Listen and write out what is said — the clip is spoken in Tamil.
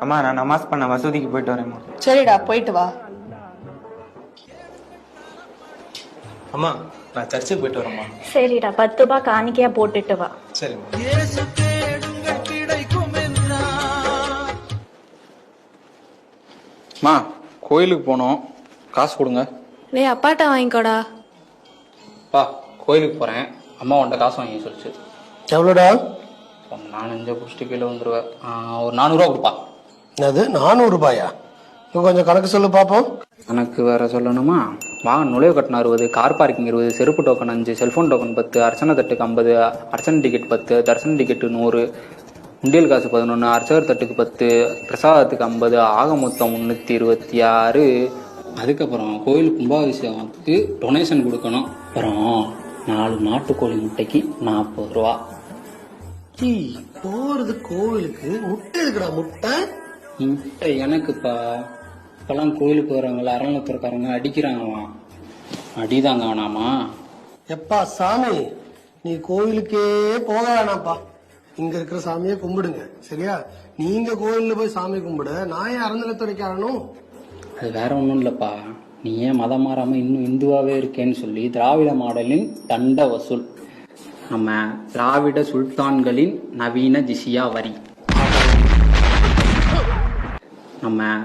அம்மா நான் நமாஸ் பண்ண மசூதிக்கு போயிட்டு வரேம்மா. சரிடா, போயிட்டு வா. அம்மா நான் சர்ச்சுக்கு போயிட்டு வரேம்மா. சரிடா, 10 ரூபாய் காணிக்கையா போட்டுட்டு வா. சரிம்மா. அம்மா கோயிலுக்கு போனோம், காசு கொடுங்க. டேய் அப்பாட்ட வாங்கிக்கோடா. பா கோயிலுக்கு போகிறேன், அம்மா உன்ட்ட காசு வாங்கி சொல்லிச்சு. எவ்வளோடா? நான் நெஞ்ச குடிச்சிட்டு கீழே வந்துடுவேன். ஒரு 400 ரூபா கொடுப்பா. அது 400 ரூபாயா? இப்போ கொஞ்சம் கணக்கு சொல்லு பார்ப்போம். எனக்கு வேற சொல்லணுமா? வாங்க நுழைவு கட்டணம் 60, கார் பார்க்கிங் 20, செருப்பு டோக்கன் 5, செல்ஃபோன் டோக்கன் 10, அர்ச்சனை தட்டுக்கு 50, அர்ச்சனை டிக்கெட் 10, தரிசன டிக்கெட்டு 100, உண்டியல் காசு 11, அர்ச்சகர் தட்டுக்கு 10, பிரசாதத்துக்கு 50, ஆக மொத்தம் 326. அதுக்கப்புறம் கோயில் கும்பாபிஷேகத்துக்கு டொனேஷன் கொடுக்கணும். அப்புறம் 4 நாட்டுக்கோழி முட்டைக்கு 40 ரூபா. போறது கோவிலுக்கு, முட்டை இருக்குடா முட்டை. முட்டை எனக்குப்பா. இப்பெல்லாம் கோயிலுக்கு வரவங்கள அறநிலையத்துறைக்காரங்க அடிக்கிறாங்களாம். அடிதாங்க வேணாமா? எப்பா சாமி, நீ கோவிலுக்கே போக வேணாம்ப்பா. இங்க இருக்கிற சாமியை கும்பிடுங்க, சரியா? நீங்க கோயில்ல போய் சாமி கும்பிட நான் ஏன் அறநிலையத்துறைக்காரனும்? அது வேற ஒன்றும் இல்லைப்பா. நீ ஏன் மதம் மாறாம இன்னும் இந்துவாவே இருக்கேன்னு சொல்லி திராவிட மாடலின் தண்ட வசூல், நம்ம திராவிட சுல்தான்களின் நவீன ஜிசியா வரி, நம்ம